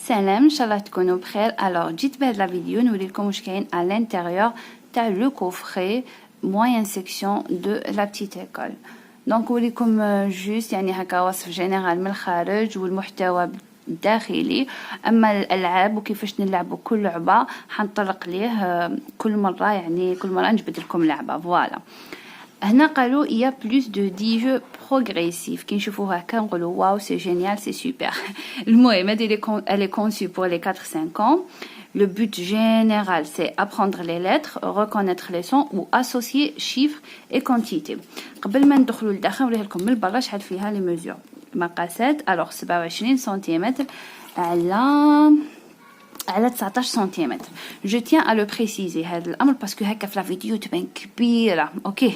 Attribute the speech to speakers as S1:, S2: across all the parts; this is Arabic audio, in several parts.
S1: سلام ان شاء الله تكونوا بخير. الوغ جيت بهاد لا فيديو نوريلكم واش كاين على الانتيريور تاع لو كوفري موين سيكسيون دو لا بتيت ايكول. دونك نوريكم جوست يعني هكا وصف جينيرال من الخارج والمحتوى الداخلي. اما الالعاب وكيفاش نلعبوا كل لعبه حنطرق ليه كل مره، يعني كل مره نجبد لكم لعبه. فوالا هنا قالوا il y a plus de 10 jeux progressifs كي نشوفوا هكا نقولوا واو سي جينيال سي سوبر. المهم هذه elle est conçue pour les 4-5 ans. Le but général c'est apprendre les lettres, reconnaître les sons ou associer chiffres et quantités. قبل ما ندخلوا لداخل نوريه لكم من برا شحال فيها لي ميزور مقاسات. الوغ 27 سنتيمتر على 19 سنتيمتر. جو تيان ا لو بريسيزي هذا الامر باسكو هكا في لا فيديو تبان كبيره اوكي،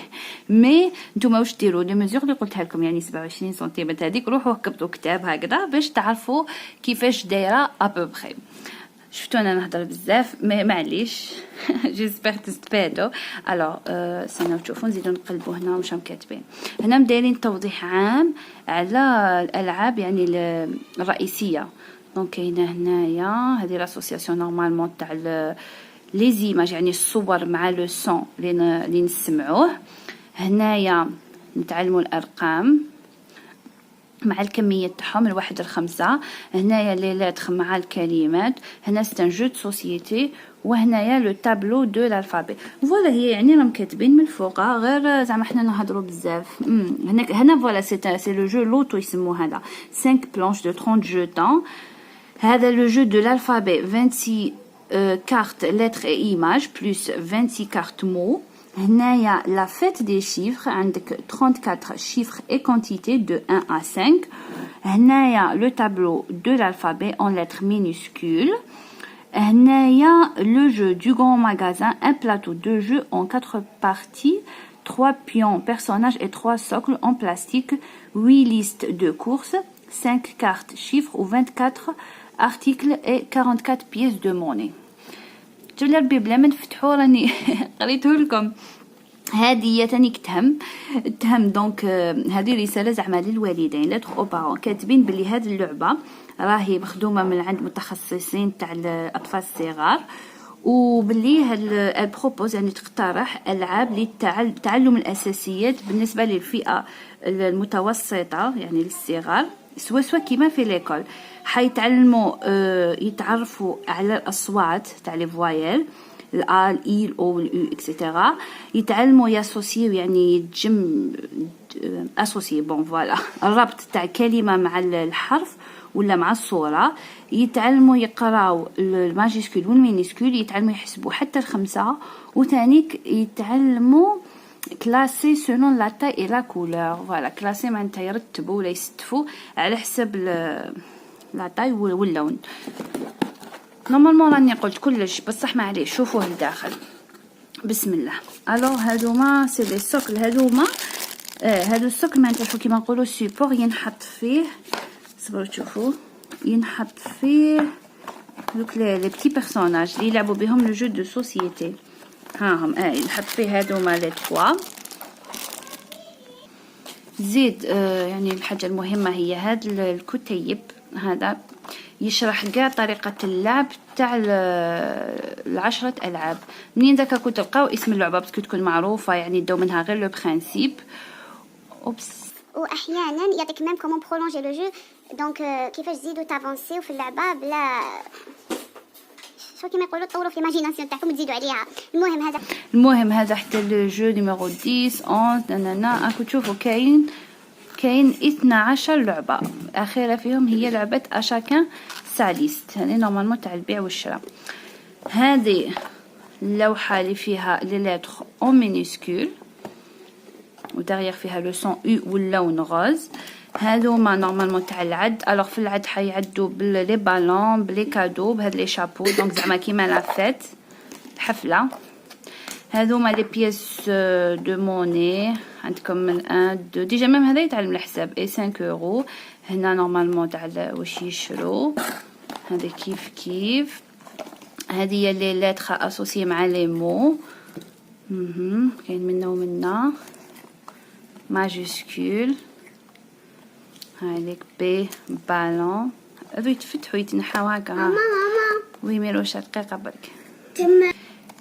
S1: مي نتوما واش ديروا لي ميزور اللي قلتها لكم يعني 27 سنتيمتر هذيك روحوا كتبوا كتاب هكذا باش تعرفوا كيفاش دايره ابوبري. شفتوا انا نهضر بزاف مي معليش جيسبر تستفادوا. الوغ سناو تشوفوا نزيدو نقلبوا هنا واش راهم كاتبين هنا. مدايرين توضيح عام على الالعاب يعني الرئيسيه. دونك كاينه هنايا هذه لاسوسياسيون نورمالمون تاع لي زيماج يعني الصور مع لو سون اللي نسمعوه. هنايا نتعلموا الارقام مع الكميات تاعهم من 1 ل 5. هنايا لي لتر مع الكلمات. هنا سي جو دو سوسيتي. وهنايا لو تابلو دو الالفابي. فوالا هي يعني راهم كاتبين من فوق غير زعما حنا نهضروا بزاف. هنا فوالا سي لو جو لوتو يسموه هذا 5 بلانش دو 30 جوتون. هذا لو جو دو الالفابي 26 كارت لتر اي ايماج بلس 26 كارت مو. هنايا لا فيت دي شيفر عندك 34 شيفر اي كونتيتي دو 1 à 5. هنايا لو تابلو دو الالفابي en lettres minuscules. هنايا لو جو du grand magasin un plateau de jeu en 4 parties, 3 pions personnages et 3 socles en plastique, 8 listes de courses, 5 cartes chiffres ou 24 articles et 44 pièces de monnaie. جبنا ربي بلا ما نفتحو راني قريته لكم. هذه تاني تهم دونك هذه رساله زعما للوالدين لتر او بارون كاتبين بلي هذه اللعبه راهي مخدومه من عند متخصصين تاع الاطفال الصغار، وبلي البروبوز يعني تقترح العاب للتعلم الاساسيات بالنسبه للفئه المتوسطه يعني للصغار سوا كيما في ليكول. حيتعلموا يتعرفوا على الاصوات تاع لي فوايل الال اي الاو الاو اكسيتيرا. يتعلموا ياسوسيو يعني يتجم اسوسي بون فوالا الربط تاع كلمه مع الحرف ولا مع الصوره. يتعلموا يقراو الماجيسكول والمينيسكول. يتعلموا يحسبوا حتى الخمسه. وثانيك يتعلموا كلاسي سولون لا تاي اي لا كولور. فوالا كلاسي معناتها يرتبوا ولا يستفوا على حسب لا تاي واللون. نورمالمون راني قلت كلش بصح معليش شوفوه لداخل. بسم الله. الوغ هادوما سي لي سوكل. هادوما هادو السوكل معناتها شو كيما نقولوا سيبور ينحط فيه. صبروا تشوفوا ينحط فيه دوك لي بتي بيرسوناج اللي يلعبوا بهم لو جو دو سوسيتي. هاهم ينحط فيه هادوما لي توا. زيد يعني الحاجه المهمه هي هذا الكتيب هذا يشرح كاع طريقه اللعب تاع العشرة العاب. منين ذاك كنت تلقاو اسم اللعبه باسكو تكون معروفه يعني داو منها غير لو برينسيپ. اوبس
S2: واحيانا يعطيك ميم كومون برولونجي لو جو. دونك كيفاش تزيدوا تافونسيو في اللعبه بلا شو كيما يقولوا تطوروا في الايماجيناسيون تاعكم تزيدوا عليها.
S1: المهم هذا حتى لو جو نيميرو 10 11 راكم تشوفوا كاين 12 لعبه. الاخيره فيهم هي لعبه اشاكان ساليست. هذه نورمالمون تاع البيع والشراء. هذه اللوحه اللي فيها لي لتر اون مينيسكول وداريغ فيها لو سون او واللون غوز. هذوما نورمالمون تاع العد. الوغ في العد حيعدوا بلي بالون بلي كادو بهاد لي شابو دونك زعما كيما لا فيت حفله. هذوما لي بيس دو موني عندكم من 1 2 ديجا ميم هذا يتعلم الحساب اي 5 اورو. هنا نورمالمون تاع واش يشرو. هذا كيف هذه لي لتر اسوسي مع لي مو. كاين منا ومنا ماجيسكول هذيك بي بالون هذو يتفتحوا يتنحاو هكا.
S2: ماما
S1: وي ميروش دقيقة برك.
S2: تما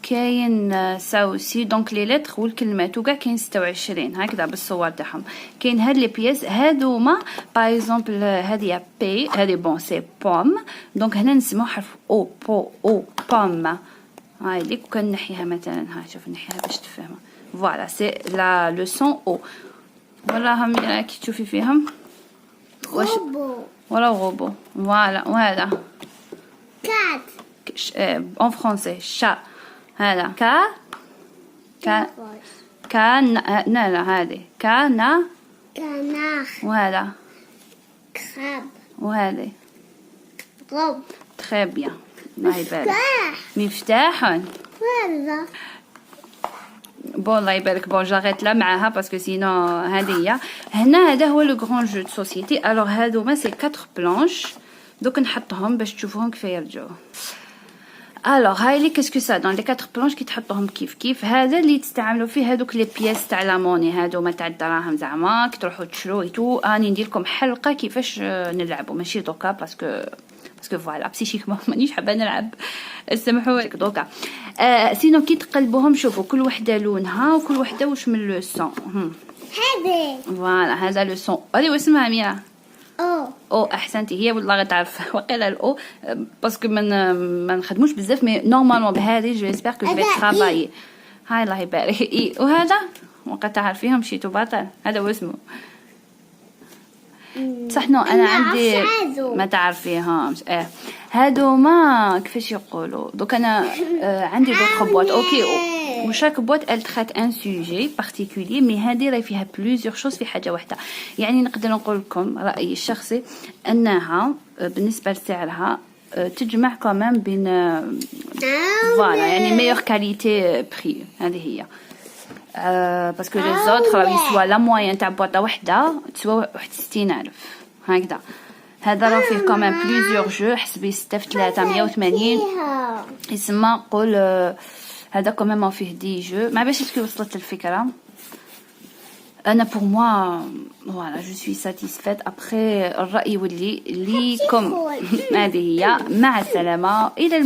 S1: كاين ساوسي دونك لي لتر والكلمات وكاع كاين 26 هكذا بالصور تاعهم. كاين هاد لي بياس هادوما باغ اكزومبل هادي بي هادي بون سي بوم دونك هنا نسمعو حرف او او بوم. هاي ليك وكان نحيها مثلا ها شوف نحيها باش تفهمها. فوالا سي لا لو سون او. وراهم كي تشوفي فيهم واش ولا غوبو. فوالا وهذا
S2: كات
S1: en français chat. هذا كان لا هذه كانار. وهذا
S2: كراب
S1: وهذه
S2: غب
S1: très bien. الله يبارك. مفتاح.
S2: هذا
S1: بون الله يبارك. بون جاريت لا معاها باسكو سينو هذه هي. هنا هذا هو لو غران جو دو سوسيتي. الوغ هادوما سي 4 بلانش دوك نحطهم باش تشوفوهم كيف يرجعوا. الوغ هاي لي كاسكو سا دون لي 4 بلانش كي تحطوهم كيف كيف. هذا اللي تستعملوا فيه هذوك لي بياس تاع لاموني هذوما تاع الدراهم زعما كي تروحوا تشرو ايتو. راني ندير لكم حلقه كيفاش نلعبوا ماشي دوكا باسكو فوالا بسيشيكمون مانيش حابه نلعب سمحوا لك دوكا. سينو كي تقلبوهم شوفوا كل وحده لونها وكل وحده واش من لو سون.
S2: هذا
S1: فوالا هذا لو سون. هذه واسمها ميرا او احسنتي هي والله غتعرف وقيله الاو باسكو ما نخدموش بزاف مي نورمالمون بهذه جو اسبير كو جو ترافايي. هاي الله يبارك. اي وهذا وقت تعرفيهم مشيتو باطل هذا هو اسمه صح. نو انا عندي ما تعرفيهمش. هادوما كيفاش يقولوا دوك انا عندي دوطخ بواط اوكي وشاك بواط elle traite un sujet particulier مي هذه راهي فيها بلوزيغ شوز في حاجه واحده. يعني نقدر نقول لكم رايي الشخصي انها بالنسبه لسعرها تجمع كمان بين فوالا يعني ميور كاليتي بري. هذه هي باسكو لي زوتر راهي سوا لا موين تاع بواطه وحده تسوى 61000 هكذا. هذا راه فيه كمان بليزيور جو حسبي 6 في 3 180 يسمى قول. هذا كمان فيه دي جو ما باش تكون وصلت الفكره. انا بور موا فوالا جو سوي ساتيسفيت. ابخي الراي واللي ليكم هذه هي. مع السلامه الى